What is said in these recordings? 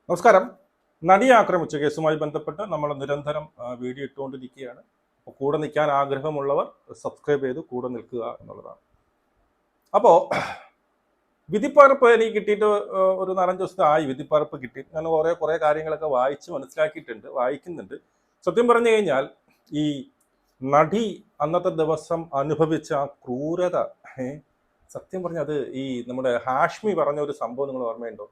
നമസ്കാരം. നടിയെ ആക്രമിച്ച കേസുമായി ബന്ധപ്പെട്ട് നമ്മൾ നിരന്തരം വീഡിയോ ഇട്ടുകൊണ്ടിരിക്കുകയാണ്. അപ്പോൾ കൂടെ നിൽക്കാൻ ആഗ്രഹമുള്ളവർ സബ്സ്ക്രൈബ് ചെയ്ത് കൂടെ നിൽക്കുക എന്നുള്ളതാണ്. അപ്പോൾ വിധിപ്പകർപ്പ് എനിക്ക് കിട്ടിയിട്ട് ഒരു 4-5 ദിവസത്തെ ആയി. വിധിപ്പകർപ്പ് കിട്ടി. ഞാൻ കുറേ കാര്യങ്ങളൊക്കെ വായിച്ച് വായിക്കുന്നുണ്ട്. സത്യം പറഞ്ഞു കഴിഞ്ഞാൽ ഈ നടി അന്നത്തെ ദിവസം അനുഭവിച്ച ആ ക്രൂരത, സത്യം പറഞ്ഞാൽ അത് ഈ നമ്മുടെ ഹാഷ്മി പറഞ്ഞ ഒരു സംഭവം നിങ്ങൾ ഓർമ്മയുണ്ടോ?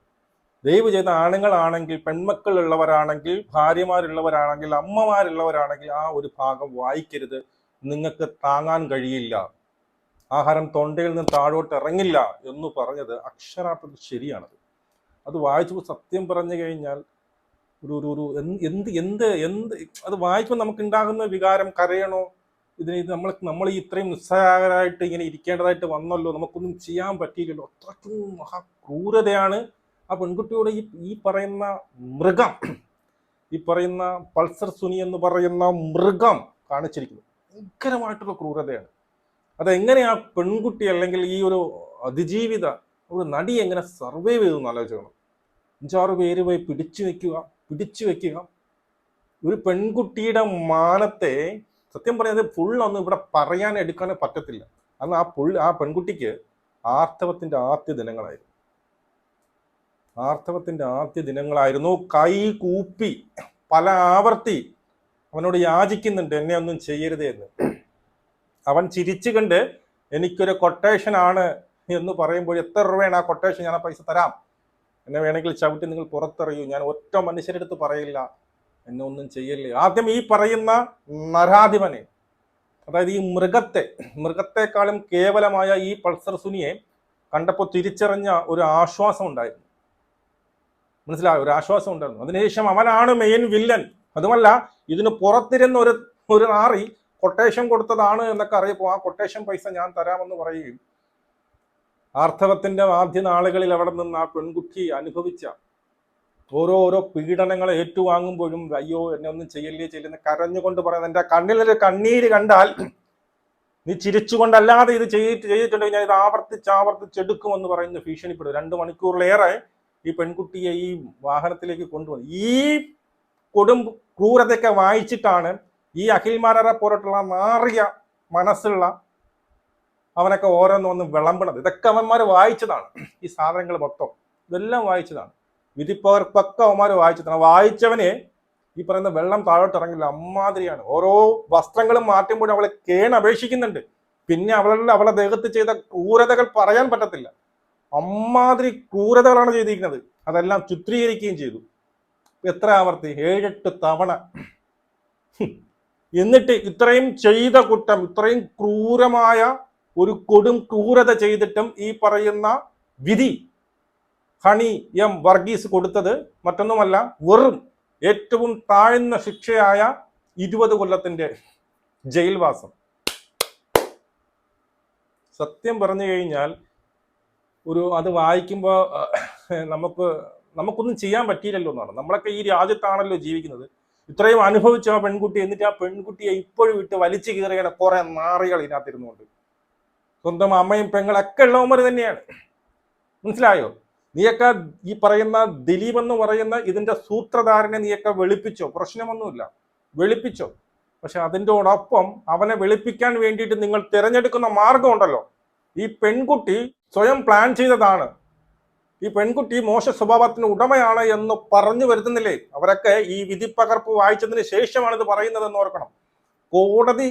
ദയവ് ചെയ്ത ആണുങ്ങളാണെങ്കിൽ, പെൺമക്കൾ ഉള്ളവരാണെങ്കിൽ, ഭാര്യമാരുള്ളവരാണെങ്കിൽ, അമ്മമാരുള്ളവരാണെങ്കിൽ ആ ഒരു ഭാഗം വായിക്കരുത്. നിങ്ങൾക്ക് താങ്ങാൻ കഴിയില്ല, ആഹാരം തൊണ്ടയിൽ നിന്ന് താഴോട്ട് ഇറങ്ങില്ല എന്ന് പറഞ്ഞത് അക്ഷരാർത്ഥത്തിൽ ശരിയാണത്. അത് വായിച്ചപ്പോൾ സത്യം പറഞ്ഞു കഴിഞ്ഞാൽ ഒരു എന്ത് എന്ത് എന്ത് അത് വായിക്കുമ്പോൾ നമുക്ക് ഉണ്ടാകുന്ന വികാരം, കരയണോ, ഇത് നമ്മൾ ഇത്രയും നിസ്സഹായരായിട്ട് ഇങ്ങനെ ഇരിക്കേണ്ടതായിട്ട് വന്നല്ലോ, നമുക്കൊന്നും ചെയ്യാൻ പറ്റിയില്ലല്ലോ. അത്രയ്ക്കും മഹാക്രൂരതയാണ് ആ പെൺകുട്ടിയോട് ഈ പറയുന്ന മൃഗം, ഈ പറയുന്ന പൾസർ സുനി എന്ന് പറയുന്ന മൃഗം കാണിച്ചിരിക്കുന്നത്. ഭയങ്കരമായിട്ടുള്ള ക്രൂരതയാണ്. അതെങ്ങനെയാ പെൺകുട്ടി അല്ലെങ്കിൽ ഈ ഒരു അതിജീവിത ഒരു നടി എങ്ങനെ സർവൈവ് ചെയ്തെന്ന് ആലോചിക്കണം. 5-6 പേര് പോയി പിടിച്ചു വെക്കുക. ഒരു പെൺകുട്ടിയുടെ മാനത്തെ സത്യം പറയുന്നത് ഫുള്ളൊന്നും ഇവിടെ പറയാൻ എടുക്കാനേ പറ്റത്തില്ല. അന്ന് ആ പെൺകുട്ടിക്ക് ആർത്തവത്തിന്റെ ആദ്യ ദിനങ്ങളായിരുന്നു. കൈ കൂപ്പി പല ആവർത്തി അവനോട് യാചിക്കുന്നുണ്ട്, എന്നെ ഒന്നും ചെയ്യരുതേ എന്ന്. അവൻ ചിരിച്ചു കണ്ട് എനിക്കൊരു കൊട്ടേഷൻ ആണ് എന്ന് പറയുമ്പോൾ, എത്ര രൂപയാണ് ആ കൊട്ടേഷൻ, ഞാൻ ആ പൈസ തരാം, എന്നെ വേണമെങ്കിൽ ചവിട്ടി നിങ്ങൾ പുറത്തറിയൂ, ഞാൻ ഒറ്റ മനുഷ്യരുടെ അടുത്ത് പറയില്ല, എന്നെ ഒന്നും ചെയ്യല്ലേ. ആദ്യം ഈ പറയുന്ന നരാധിപനെ, അതായത് ഈ മൃഗത്തെക്കാളും കേവലമായ ഈ പൾസർ സുനിയെ കണ്ടപ്പോൾ തിരിച്ചറിഞ്ഞ ഒരു ആശ്വാസം ഉണ്ടായിരുന്നു. മനസ്സിലായോ? ഒരു ആശ്വാസം ഉണ്ടായിരുന്നു. അതിനുശേഷം അവനാണ് മെയിൻ വില്ലൻ. അതുമല്ല, ഇതിന് പുറത്തിരുന്ന ഒരു നാറി കൊട്ടേഷൻ കൊടുത്തതാണ് എന്നൊക്കെ അറിയപ്പോൾ ആ കൊട്ടേഷൻ പൈസ ഞാൻ തരാമെന്ന് പറയുകയും, ആർത്തവത്തിന്റെ ആദ്യ നാളുകളിൽ അവിടെ നിന്ന് ആ പെൺകുട്ടി അനുഭവിച്ച ഓരോ പീഡനങ്ങളെ ഏറ്റുവാങ്ങുമ്പോഴും, അയ്യോ എന്നെ ഒന്നും ചെയ്യല്ലേ കരഞ്ഞുകൊണ്ട് പറയുന്നത്, എൻ്റെ കണ്ണിലൊരു കണ്ണീര് കണ്ടാൽ നീ ചിരിച്ചുകൊണ്ടല്ലാതെ ഇത് ചെയ്തിട്ടുണ്ടെങ്കിൽ ഞാൻ ഇത് ആവർത്തിച്ചെടുക്കുമെന്ന് പറയുന്ന ഭീഷണിപ്പെടും. 2 മണിക്കൂറിലേറെ ഈ പെൺകുട്ടിയെ ഈ വാഹനത്തിലേക്ക് കൊണ്ടുവന്നു. ഈ കൊടും ക്രൂരതയൊക്കെ വായിച്ചിട്ടാണ് ഈ അഖിൽമാരെ പോലുള്ള നാറിയ മനസ്സുള്ള അവനൊക്കെ ഓരോന്ന് വിളമ്പണത്. ഇതൊക്കെ അവന്മാർ വായിച്ചതാണ്. ഈ സാധനങ്ങൾ മൊത്തം ഇതെല്ലാം വായിച്ചതാണ്. വിധിപ്പകർപ്പൊക്കെ അവന്മാർ വായിച്ചതാണ്. വായിച്ചവനെ ഈ പറയുന്ന വെള്ളം താഴോട്ട് ഇറങ്ങില്ല, അമ്മാതിരിയാണ്. ഓരോ വസ്ത്രങ്ങളും മാറ്റുമ്പോഴും അവളെ അപേക്ഷിക്കുന്നുണ്ട്. പിന്നെ അവളെ ദേഹത്ത് ചെയ്ത ക്രൂരതകൾ പറയാൻ പറ്റത്തില്ല. അമ്മാതിരി ക്രൂരതകളാണ് ചെയ്തിരിക്കുന്നത്. അതെല്ലാം ചിത്രീകരിക്കുകയും ചെയ്തു. എത്ര ആവർത്തി? 7-8 തവണ. എന്നിട്ട് ഇത്രയും ചെയ്ത കുറ്റം, ഇത്രയും ക്രൂരമായ ഒരു കൊടും ക്രൂരത ചെയ്തിട്ടും ഈ പറയുന്ന വിധി ഹണി എം വർഗീസ് കൊടുത്തത് മറ്റൊന്നുമല്ല, വെറും ഏറ്റവും താഴ്ന്ന ശിക്ഷയായ 20 കൊല്ലത്തിന്റെ ജയിൽവാസം. സത്യം പറഞ്ഞു കഴിഞ്ഞാൽ അത് വായിക്കുമ്പോൾ നമുക്കൊന്നും ചെയ്യാൻ പറ്റിയില്ലല്ലോ എന്നാണ്. നമ്മളൊക്കെ ഈ രാജ്യത്താണല്ലോ ജീവിക്കുന്നത്. ഇത്രയും അനുഭവിച്ച ആ പെൺകുട്ടി, എന്നിട്ട് ആ പെൺകുട്ടിയെ ഇപ്പോഴും ഇട്ട് വലിച്ചു കീറുകയാണ് കുറെ നാറികൾ ഇതിനകത്തിരുന്നുകൊണ്ട്. സ്വന്തം അമ്മയും പെങ്ങളൊക്കെ ഉള്ളവന്മാർ തന്നെയാണ്. മനസ്സിലായോ? നീയൊക്കെ ഈ പറയുന്ന ദിലീപ് എന്ന് പറയുന്ന ഇതിന്റെ സൂത്രധാരനെ നീയൊക്കെ വെളുപ്പിച്ചോ, പ്രശ്നമൊന്നുമില്ല, വെളുപ്പിച്ചോ. പക്ഷെ അതിൻ്റെയോടൊപ്പം അവനെ വെളുപ്പിക്കാൻ വേണ്ടിയിട്ട് നിങ്ങൾ തിരഞ്ഞെടുക്കുന്ന മാർഗം ഉണ്ടല്ലോ. ഈ പെൺകുട്ടി സ്വയം പ്ലാൻ ചെയ്തതാണ്, ഈ പെൺകുട്ടി മോശ സ്വഭാവത്തിന് ഉടമയാണ് എന്ന് പറഞ്ഞു വരുത്തുന്നില്ലേ? അവരൊക്കെ ഈ വിധിപ്പകർപ്പ് വായിച്ചതിന് ശേഷമാണ് ഇത് പറയുന്നതെന്ന് ഓർക്കണം. കോടതി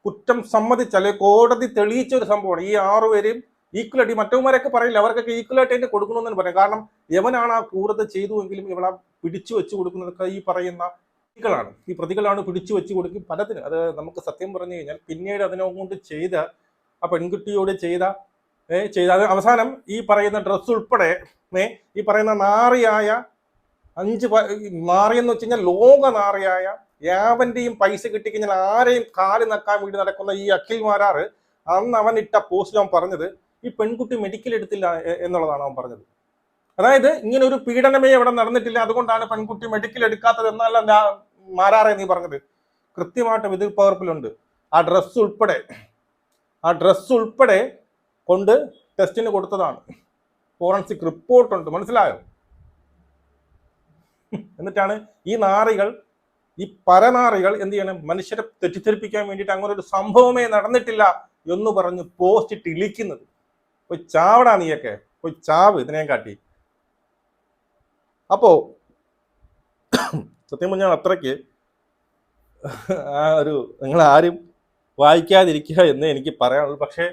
കുറ്റം സമ്മതിച്ചാൽ, കോടതി തെളിയിച്ച ഒരു സംഭവമാണ്. ഈ 6 പേരെയും ഈക്വലായിട്ട്, മറ്റവന്മാരൊക്കെ പറയില്ല, അവർക്കൊക്കെ ഈക്വലായിട്ട് തന്നെ കൊടുക്കണമെന്ന് പറയാം. കാരണം യവനാണ് ആ ക്രൂരത ചെയ്തുവെങ്കിലും ഇവളെ പിടിച്ചു വെച്ച് കൊടുക്കുന്നതൊക്കെ ഈ പറയുന്ന പ്രതികളാണ് പിടിച്ചു വെച്ച് കൊടുക്കും പലതിനും. അത് നമുക്ക് സത്യം പറഞ്ഞു കഴിഞ്ഞാൽ പിന്നീട് അതിനെക്കൊണ്ട് ചെയ്ത ആ പെൺകുട്ടിയോട് ചെയ്ത അവസാനം ഈ പറയുന്ന ഡ്രസ്സ് ഉൾപ്പെടെ ഈ പറയുന്ന നാറിയായ 5 നാറിയെന്ന് വെച്ച് കഴിഞ്ഞാൽ ലോക നാറിയായ യാവന്റെയും പൈസ കിട്ടിക്കഴിഞ്ഞാൽ ആരെയും കാല് നക്കാൻ വേണ്ടി നടക്കുന്ന ഈ അഖിൽമാരാറ് അന്ന് അവൻ ഇട്ട പോസ്റ്റിൽ അവൻ പറഞ്ഞത് ഈ പെൺകുട്ടി മെഡിക്കൽ എടുത്തില്ല എന്നുള്ളതാണ് അവൻ പറഞ്ഞത്. അതായത് ഇങ്ങനെ ഒരു പീഡനമേ ഇവിടെ നടന്നിട്ടില്ല, അതുകൊണ്ടാണ് പെൺകുട്ടി മെഡിക്കൽ എടുക്കാത്തത് എന്നല്ല മാരാറെ നീ പറഞ്ഞത്. കൃത്യമായിട്ട് വിധിപ്പകർപ്പിലുണ്ട്. ആ ഡ്രസ്സ് ഉൾപ്പെടെ കൊണ്ട് ടെസ്റ്റിന് കൊടുത്തതാണ്. ഫോറൻസിക് റിപ്പോർട്ടുണ്ട്. മനസ്സിലായോ? എന്നിട്ടാണ് ഈ നാറികൾ, ഈ പരനാറികൾ എന്ത് ചെയ്യണം, മനുഷ്യരെ തെറ്റിദ്ധരിപ്പിക്കാൻ വേണ്ടിയിട്ട് അങ്ങനെ ഒരു സംഭവമേ നടന്നിട്ടില്ല എന്ന് പറഞ്ഞ് പോസ്റ്റ് ഇട്ട് ഇളിക്കുന്നത്. പോയി ചാവടാ നീയൊക്കെ, പോയി ചാവ് ഇതിനെ കാട്ടി. അപ്പോ സത്യം പറഞ്ഞാൽ അത്രയ്ക്ക് ആ ഒരു നിങ്ങൾ ആരും വായിക്കാതിരിക്കുക എന്ന് എനിക്ക് പറയാനുള്ളൂ. പക്ഷേ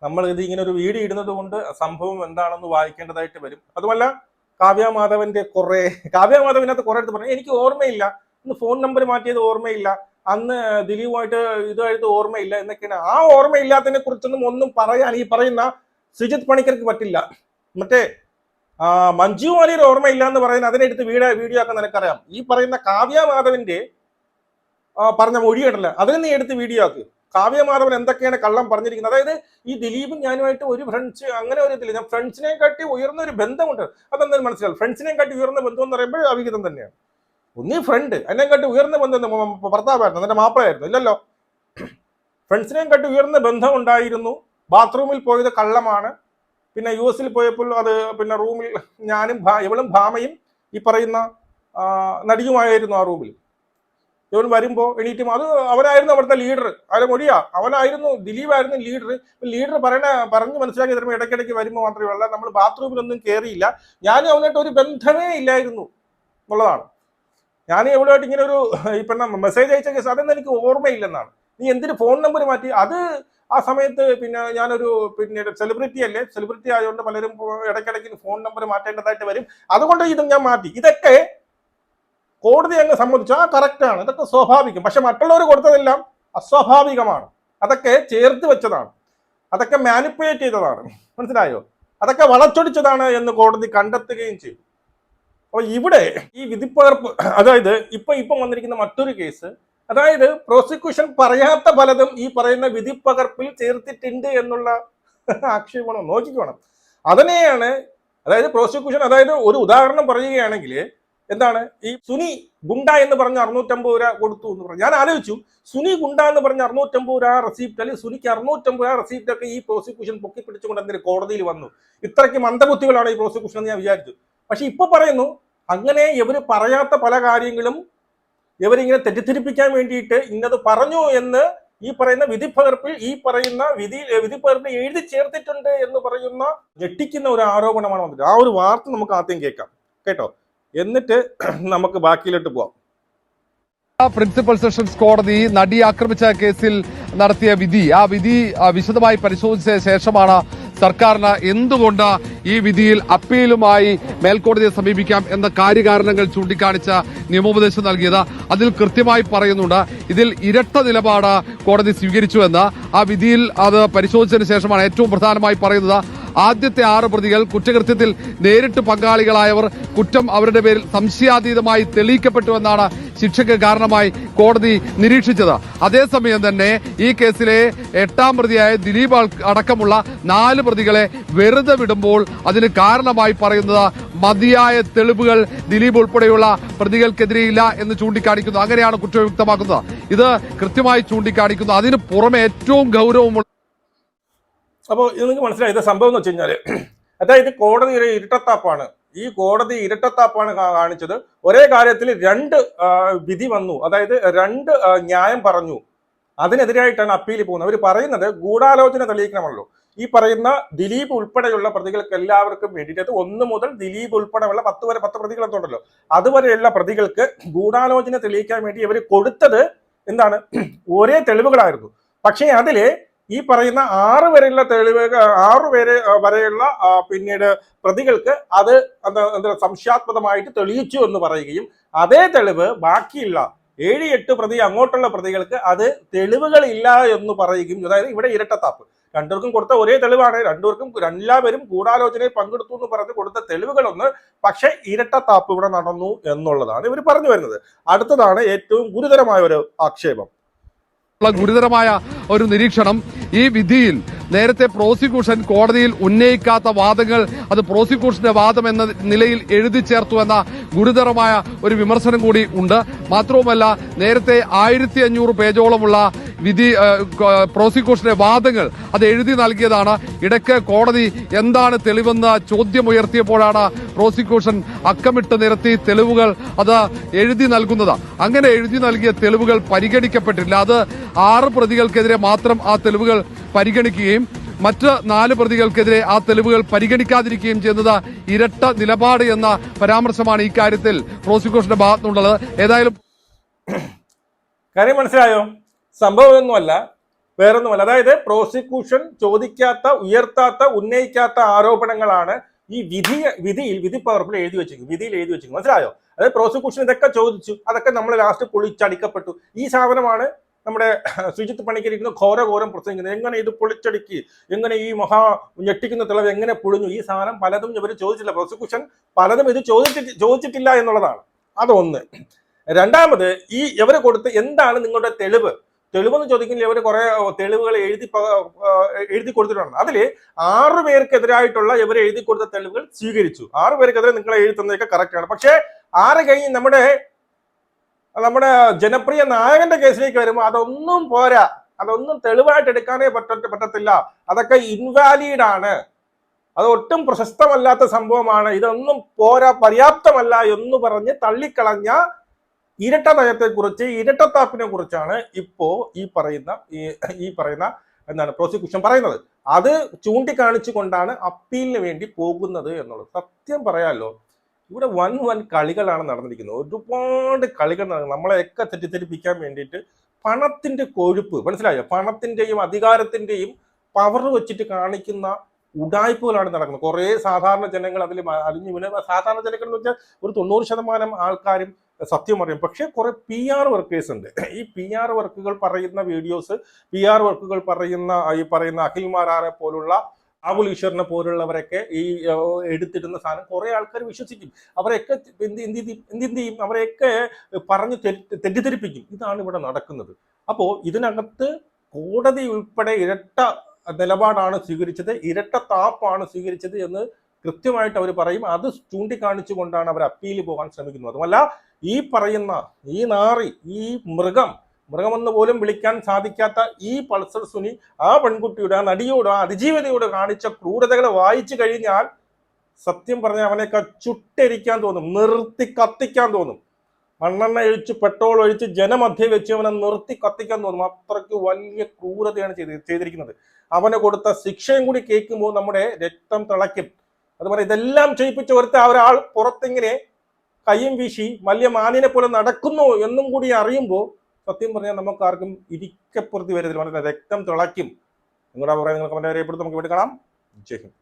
നമ്മൾ ഇത് ഇങ്ങനെ ഒരു വീഡിയോ ഇടുന്നത് കൊണ്ട് സംഭവം എന്താണെന്ന് വായിക്കേണ്ടതായിട്ട് വരും. അതുമല്ല കാവ്യമാധവന്റെ കാവ്യമാധവനകത്ത് കുറെ അടുത്ത് പറഞ്ഞു എനിക്ക് ഓർമ്മയില്ല, ഇന്ന് ഫോൺ നമ്പർ മാറ്റിയത് ഓർമ്മയില്ല, അന്ന് ദിലീപുമായിട്ട് ഇതായിട്ട് ഓർമ്മയില്ല എന്നൊക്കെയാണ്. ആ ഓർമ്മയില്ലാത്തതിനെ കുറിച്ചൊന്നും ഒന്നും പറയാൻ ഈ പറയുന്ന ശ്രീജിത്ത് പണിക്കർക്ക് പറ്റില്ല. മറ്റേ മഞ്ജു വാര്യർ ഓർമ്മയില്ല എന്ന് പറയുന്ന അതിനെടുത്ത് വീഡിയോ ആക്കാൻ നിനക്കറിയാം. ഈ പറയുന്ന കാവ്യമാധവന്റെ പറഞ്ഞ മൊഴിയുണ്ടല്ലോ അതിനെ നീ എടുത്ത് വീഡിയോ ആക്ക്. കാവ്യമാധവൻ എന്തൊക്കെയാണ് കള്ളം പറഞ്ഞിരിക്കുന്നത്. അതായത് ഈ ദിലീപും ഞാനുമായിട്ട് ഒരു ഫ്രണ്ട്സ് അങ്ങനെ ഒരു ഇതില്ല, ഞാൻ ഫ്രണ്ട്സിനെ കാട്ടി ഉയർന്ന ഒരു ബന്ധമുണ്ട്. അതെന്തായാലും മനസ്സിലാവും. ഫ്രണ്ട്സിനെ കാട്ടി ഉയർന്ന ബന്ധം എന്ന് പറയുമ്പോൾ അവിഹിതം തന്നെയാണ്. ഒന്നീ ഫ്രണ്ട് അതിനെ കാട്ടി ഉയർന്ന ബന്ധം ഭർത്താവായിരുന്നു, എന്നിട്ട് മാപ്പിളയായിരുന്നു, ഇല്ലല്ലോ. ഫ്രണ്ട്സിനെ കാട്ടി ഉയർന്ന ബന്ധം ഉണ്ടായിരുന്നു. ബാത്റൂമിൽ പോയത് കള്ളമാണ്. പിന്നെ US പോയപ്പോൾ അത് പിന്നെ റൂമിൽ ഞാനും ഇവളും ഭാമയും ഈ പറയുന്ന നടിയുമായിരുന്നു ആ റൂമിൽ. ഇവൻ വരുമ്പോൾ എണീറ്റും അത് അവനായിരുന്നു അവിടുത്തെ ലീഡർ. അതിലെ മൊഴിയാ അവനായിരുന്നു, ദിലീപായിരുന്നു ലീഡർ. ലീഡർ പറഞ്ഞ് മനസ്സിലാക്കി തരുമ്പോൾ ഇടയ്ക്കിടയ്ക്ക് വരുമ്പോൾ മാത്രമേ ഉള്ളൂ, നമ്മൾ ബാത്റൂമിലൊന്നും കയറിയില്ല, ഞാനും അവനായിട്ട് ഒരു ബന്ധമേ ഇല്ലായിരുന്നു എന്നുള്ളതാണ്. ഞാൻ എവിടെയായിട്ട് ഇങ്ങനെ ഒരു ഇപ്പം മെസ്സേജ് അയച്ച കേസ് അതൊന്നും എനിക്ക് ഓർമ്മയില്ലെന്നാണ്. നീ എന്തിന് ഫോൺ നമ്പർ മാറ്റി? അത് ആ സമയത്ത് പിന്നെ ഞാനൊരു പിന്നെ സെലിബ്രിറ്റി അല്ലേ, സെലിബ്രിറ്റി ആയതുകൊണ്ട് പലരും ഇടയ്ക്കിടയ്ക്ക് ഫോൺ നമ്പർ മാറ്റേണ്ടതായിട്ട് വരും, അതുകൊണ്ട് ഇതും ഞാൻ മാറ്റി. ഇതൊക്കെ കോടതി അങ്ങ് സമ്മതിച്ചു, ആ കറക്റ്റാണ്, ഇതൊക്കെ സ്വാഭാവികം. പക്ഷെ മറ്റുള്ളവർ കൊടുത്തതെല്ലാം അസ്വാഭാവികമാണ്, അതൊക്കെ ചേർത്ത് വെച്ചതാണ്, അതൊക്കെ മാനിപ്പുലേറ്റ് ചെയ്തതാണ്, മനസ്സിലായോ? അതൊക്കെ വളച്ചൊടിച്ചതാണ് എന്ന് കോടതി കണ്ടെത്തുകയും ചെയ്തു. അപ്പൊ ഇവിടെ ഈ വിധിപ്പകർപ്പ്, അതായത് ഇപ്പം വന്നിരിക്കുന്ന മറ്റൊരു കേസ്, അതായത് പ്രോസിക്യൂഷൻ പറയാത്ത പലതും ഈ പറയുന്ന വിധിപ്പകർപ്പിൽ ചേർത്തിട്ടുണ്ട് എന്നുള്ള ആക്ഷേപണം നോക്കിക്കോണം. അതിനെയാണ് അതായത് പ്രോസിക്യൂഷൻ, അതായത് ഒരു ഉദാഹരണം പറയുകയാണെങ്കിൽ എന്താണ്, ഈ സുനി ഗുണ്ട എന്ന് പറഞ്ഞ 650 രൂപ കൊടുത്തു എന്ന് പറഞ്ഞു. ഞാൻ ആലോചിച്ചു, സുനി ഗുണ്ട എന്ന് പറഞ്ഞ 650 രൂപ റെസീപ്റ്റ്, അല്ലെങ്കിൽ സുനിക്ക് 650 രൂപ റെസീപ്റ്റ് ഒക്കെ ഈ പ്രോസിക്യൂഷൻ പൊക്കിപ്പിടിച്ചുകൊണ്ട് എന്തിന് കോടതിയിൽ വന്നു? ഇത്രയ്ക്ക് മന്ദബുദ്ധികളാണ് ഈ പ്രോസിക്യൂഷൻ എന്ന് ഞാൻ വിചാരിച്ചു. പക്ഷെ ഇപ്പൊ പറയുന്നു അങ്ങനെ ഇവര് പറയാത്ത പല കാര്യങ്ങളും ഇവരിങ്ങനെ തെറ്റിദ്ധരിപ്പിക്കാൻ വേണ്ടിയിട്ട് ഇന്നത് പറഞ്ഞു എന്ന് ഈ പറയുന്ന വിധിപ്പകർപ്പിൽ ഈ പറയുന്ന വിധിപ്പകർപ്പിൽ എഴുതി ചേർത്തിട്ടുണ്ട് എന്ന് പറയുന്ന ഞെട്ടിക്കുന്ന ഒരു ആരോപണമാണ് വന്നിട്ട്. ആ ഒരു വാർത്ത നമുക്ക് ആദ്യം കേൾക്കാം കേട്ടോ, എന്നിട്ട് നമുക്ക് ബാക്കിയിലോട്ട് പോവാം. പ്രിൻസിപ്പൽ സെഷൻസ് കോടതി നടിയെ ആക്രമിച്ച കേസിൽ നടത്തിയ വിധി, ആ വിധി വിശദമായി പരിശോധിച്ച ശേഷമാണ് സർക്കാരിന് എന്തുകൊണ്ട് ഈ വിധിയിൽ അപ്പീലുമായി മേൽക്കോടതിയെ സമീപിക്കാം എന്ന കാര്യകാരണങ്ങൾ ചൂണ്ടിക്കാണിച്ച നിയമോപദേശം നൽകിയത്. അതിൽ കൃത്യമായി പറയുന്നുണ്ട്, ഇതിൽ ഇരട്ട നിലപാട് കോടതി സ്വീകരിച്ചുവെന്ന്. ആ വിധിയിൽ അത് പരിശോധിച്ചതിന് ശേഷമാണ് ഏറ്റവും പ്രധാനമായി പറയുന്നത്, ആദ്യത്തെ 6 പ്രതികൾ കുറ്റകൃത്യത്തിൽ നേരിട്ട് പങ്കാളികളായവർ കുറ്റം അവരുടെ പേരിൽ സംശയാതീതമായി തെളിയിക്കപ്പെട്ടുവെന്നാണ് ശിക്ഷയ്ക്ക് കാരണമായി കോടതി നിരീക്ഷിച്ചത്. അതേസമയം തന്നെ ഈ കേസിലെ 8ാം പ്രതിയായ ദിലീപ് അടക്കമുള്ള 4 പ്രതികളെ വെറുതെ വിടുമ്പോൾ അതിന് കാരണമായി പറയുന്നത് മതിയായ തെളിവുകൾ ദിലീപ് ഉൾപ്പെടെയുള്ള പ്രതികൾക്കെതിരെയില്ല എന്ന് ചൂണ്ടിക്കാണിക്കുന്നു. അങ്ങനെയാണ് കുറ്റവിമുക്തമാക്കുന്നത്. ഇത് കൃത്യമായി ചൂണ്ടിക്കാണിക്കുന്നു. അതിന് പുറമെ ഏറ്റവും ഗൗരവമുള്ള അപ്പോൾ ഇത് നിങ്ങൾക്ക് മനസ്സിലായി ഇത് സംഭവം എന്ന് വെച്ച് കഴിഞ്ഞാൽ, അതായത് കോടതി ഒരു ഇരട്ടത്താപ്പാണ്. ഈ കോടതി ഇരട്ടത്താപ്പാണ് കാണിച്ചത്. ഒരേ കാര്യത്തിൽ 2 വിധി വന്നു, അതായത് 2 ന്യായം പറഞ്ഞു. അതിനെതിരായിട്ടാണ് അപ്പീൽ പോകുന്നത്. അവർ പറയുന്നത് ഗൂഢാലോചന തെളിയിക്കണമല്ലോ. ഈ പറയുന്ന ദിലീപ് ഉൾപ്പെടെയുള്ള പ്രതികൾക്ക് എല്ലാവർക്കും വേണ്ടിയിട്ട്, അത് 1 മുതൽ ദിലീപ് ഉൾപ്പെടെയുള്ള 10 പ്രതികൾ എത്തുണ്ടല്ലോ, അതുവരെയുള്ള പ്രതികൾക്ക് ഗൂഢാലോചന തെളിയിക്കാൻ വേണ്ടി ഇവർ കൊടുത്തത് എന്താണ്, ഒരേ തെളിവുകളായിരുന്നു. പക്ഷേ അതിലെ ഈ പറയുന്ന 6 വരെയുള്ള തെളിവുകൾ, 6 വരെയുള്ള പിന്നീട് പ്രതികൾക്ക് അത് എന്താ സംശയാസ്പദമായിട്ട് തെളിയിച്ചു എന്ന് പറയുകയും, അതേ തെളിവ് ബാക്കിയുള്ള 7-8 പ്രതി അങ്ങോട്ടുള്ള പ്രതികൾക്ക് അത് തെളിവുകളില്ല എന്ന് പറയുകയും. അതായത് ഇവിടെ ഇരട്ടത്താപ്പ്. 2 പേർക്കും കൊടുത്ത ഒരേ തെളിവാണ്, 2 പേർക്കും എല്ലാവരും ഗൂഢാലോചനയിൽ പങ്കെടുത്തു എന്ന് പറഞ്ഞ് കൊടുത്ത തെളിവുകളൊന്ന്, പക്ഷെ ഇരട്ടത്താപ്പ് ഇവിടെ നടന്നു എന്നുള്ളതാണ് ഇവർ പറഞ്ഞു വരുന്നത്. അടുത്തതാണ് ഏറ്റവും ഗുരുതരമായ ഒരു ആക്ഷേപം, ഗുരുതരമായ ഒരു നിരീക്ഷണം. ഈ വിധിയിൽ നേരത്തെ പ്രോസിക്യൂഷൻ കോടതിയിൽ ഉന്നയിക്കാത്ത വാദങ്ങൾ അത് പ്രോസിക്യൂഷന്റെ വാദം എന്ന നിലയിൽ എഴുതി ചേർത്തു എന്ന ഗുരുതരമായ ഒരു വിമർശനം കൂടി ഉണ്ട്. മാത്രവുമല്ല, നേരത്തെ 1500 പേജോളമുള്ള വിധി പ്രോസിക്യൂഷന്റെ വാദങ്ങൾ അത് എഴുതി നൽകിയതാണ്. ഇടയ്ക്ക് കോടതി എന്താണ് തെളിവെന്ന് ചോദ്യമുയർത്തിയപ്പോഴാണ് പ്രോസിക്യൂഷൻ അക്കമിട്ട് നിരത്തി തെളിവുകൾ അത് എഴുതി നൽകുന്നത്. അങ്ങനെ എഴുതി നൽകിയ തെളിവുകൾ പരിഗണിക്കപ്പെട്ടില്ല. അത് 6 പ്രതികൾക്കെതിരെ മാത്രം ആ തെളിവുകൾ പരിഗണിക്കുകയും മറ്റ് 4 പ്രതികൾക്കെതിരെ ആ തെളിവുകൾ പരിഗണിക്കാതിരിക്കുകയും ചെയ്യുന്നത് ഇരട്ട നിലപാട് എന്ന പരാമർശമാണ് ഈ കാര്യത്തിൽ പ്രോസിക്യൂഷന്റെ ഭാഗത്തുനിന്നുള്ളത്. ഏതായാലും കാര്യം മനസ്സിലായോ? സംഭവമൊന്നുമല്ല, വേറൊന്നുമല്ല. അതായത് പ്രോസിക്യൂഷൻ ചോദിക്കാത്ത, ഉയർത്താത്ത, ഉന്നയിക്കാത്ത ആരോപണങ്ങളാണ് ഈ വിധി പകർപ്പിൽ എഴുതി വെച്ചിരിക്കുന്നത്, വിധിയിൽ എഴുതി വെച്ചിരിക്കുന്നത്. മനസ്സിലായോ? അതായത് പ്രോസിക്യൂഷൻ ഇതൊക്കെ ചോദിച്ചു, അതൊക്കെ നമ്മൾ ലാസ്റ്റ് പൊളിച്ചടിക്കപ്പെട്ടു. ഈ സാധനമാണ് നമ്മുടെ ശ്രീജിത്ത് പണിക്കർ ഇരുന്ന് ഘോരഘോരം പ്രസംഗിക്കുന്നത്. എങ്ങനെ ഇത് പൊളിച്ചടുക്കി, എങ്ങനെ ഈ മഹാ ഞെട്ടിക്കുന്ന തെളിവ് എങ്ങനെ പൊളിഞ്ഞു? ഈ സാധനം പലതും ഇവർ ചോദിച്ചില്ല, പ്രോസിക്യൂഷൻ പലതും ഇത് ചോദിച്ചിട്ടില്ല എന്നുള്ളതാണ്. അതൊന്ന്. രണ്ടാമത്, ഈ ഇവർ കൊടുത്ത് എന്താണ് നിങ്ങളുടെ തെളിവെന്ന് ചോദിക്കുന്നില്ല. ഇവർ കുറെ തെളിവുകൾ എഴുതി കൊടുത്തിട്ടുണ്ട്. അതിൽ 6 പേർക്കെതിരായിട്ടുള്ള ഇവർ എഴുതി കൊടുത്ത തെളിവുകൾ സ്വീകരിച്ചു. 6 പേർക്കെതിരെ നിങ്ങൾ എഴുതി തന്നതൊക്കെ കറക്റ്റ് ആണ്. പക്ഷേ 6 കഴിഞ്ഞ് നമ്മുടെ ജനപ്രിയ നായകന്റെ കേസിലേക്ക് വരുമ്പോൾ അതൊന്നും പോരാ, അതൊന്നും തെളിവായിട്ട് എടുക്കാനേ പറ്റത്തില്ല. അതൊക്കെ ഇൻവാലിഡ് ആണ്, അത് ഒട്ടും പ്രശസ്തമല്ലാത്ത സംഭവമാണ്, ഇതൊന്നും പോരാ, പര്യാപ്തമല്ല എന്ന് പറഞ്ഞ് തള്ളിക്കളഞ്ഞ ഇരട്ട നയത്തെക്കുറിച്ച്, ഇരട്ടത്താപ്പിനെ കുറിച്ചാണ് ഇപ്പോ ഈ പറയുന്ന എന്താണ് പ്രോസിക്യൂഷൻ പറയുന്നത്. അത് ചൂണ്ടിക്കാണിച്ചു കൊണ്ടാണ് അപ്പീലിന് വേണ്ടി പോകുന്നത് എന്നുള്ളത്. സത്യം പറയാലോ, ഇവിടെ വൻ കളികളാണ് നടന്നിരിക്കുന്നത്. ഒരുപാട് കളികൾ നടക്കുന്നത്, നമ്മളെയൊക്കെ തെറ്റിദ്ധരിപ്പിക്കാൻ വേണ്ടിയിട്ട്. പണത്തിന്റെ കൊഴുപ്പ്, മനസ്സിലായോ? പണത്തിന്റെയും അധികാരത്തിന്റെയും പവർ വെച്ചിട്ട് കാണിക്കുന്ന ഉഡായ്പകളാണ് നടക്കുന്നത്. കുറെ സാധാരണ ജനങ്ങൾ അതിൽ അലിഞ്ഞു വീണ്. സാധാരണ ജനങ്ങൾ എന്ന് വെച്ചാൽ ഒരു 90% ആൾക്കാരും സത്യം അറിയും. പക്ഷെ കുറെ PR വർക്കേഴ്സ് ഉണ്ട്. ഈ PR വർക്കുകൾ പറയുന്ന വീഡിയോസ്, PR വർക്കുകൾ പറയുന്ന അഖിൽമാരാറെ പോലുള്ള, രാഹുൽ ഈശ്വറിനെ പോലുള്ളവരൊക്കെ ഈ എടുത്തിടുന്ന സാധനം കുറെ ആൾക്കാർ വിശ്വസിക്കും. അവരെയൊക്കെ എന്ത് ചെയ്യും? അവരെയൊക്കെ പറഞ്ഞ് തെറ്റിദ്ധരിപ്പിക്കും. ഇതാണ് ഇവിടെ നടക്കുന്നത്. അപ്പോൾ ഇതിനകത്ത് കോടതി ഉൾപ്പെടെ ഇരട്ട നിലപാടാണ് സ്വീകരിച്ചത്, ഇരട്ട താപ്പാണ് സ്വീകരിച്ചത് എന്ന് കൃത്യമായിട്ട് അവർ പറയും. അത് ചൂണ്ടിക്കാണിച്ചുകൊണ്ടാണ് അവർ അപ്പീൽ പോകാൻ ശ്രമിക്കുന്നത്. അതുമല്ല, ഈ പറയുന്ന ഈ നാറി, ഈ മൃഗമെന്ന് പോലും വിളിക്കാൻ സാധിക്കാത്ത ഈ പൾസർ സുനി ആ പെൺകുട്ടിയുടെ, ആ നടിയോട്, ആ അതിജീവിതയോട് കാണിച്ച ക്രൂരതകളെ വായിച്ചു കഴിഞ്ഞാൽ സത്യം പറഞ്ഞാൽ അവനെയൊക്കെ ചുട്ടരിക്കാൻ തോന്നും, നിർത്തി കത്തിക്കാൻ തോന്നും. മണ്ണെണ്ണ ഒഴിച്ച്, പെട്രോൾ ഒഴിച്ച് ജനമധ്യ വെച്ച് അവനെ നിർത്തി കത്തിക്കാൻ തോന്നും. അത്രയ്ക്ക് വലിയ ക്രൂരതയാണ് ചെയ്തിരിക്കുന്നത്. അവന് കൊടുത്ത ശിക്ഷയും കൂടി കേൾക്കുമ്പോൾ നമ്മുടെ രക്തം തിളയ്ക്കും. അതുപോലെ ഇതെല്ലാം ചെയ്യിപ്പിച്ച ഒരാൾ പുറത്തിങ്ങനെ കയ്യും വീശി വലിയ മാനിനെ പോലെ നടക്കുന്നു എന്നും കൂടി അറിയുമ്പോൾ സത്യം പറഞ്ഞാൽ നമുക്ക് ആർക്കും ഇരിക്കപ്പുറത്ത് വരത്തില്ല, രക്തം തിളയ്ക്കും. നിങ്ങളുടെ അഭിപ്രായം നിങ്ങൾ കമന്റ് രേഖപ്പെടുത്തി നമുക്ക് ഇവിടെ കാണാം. ജയ് ഹിന്ദ്.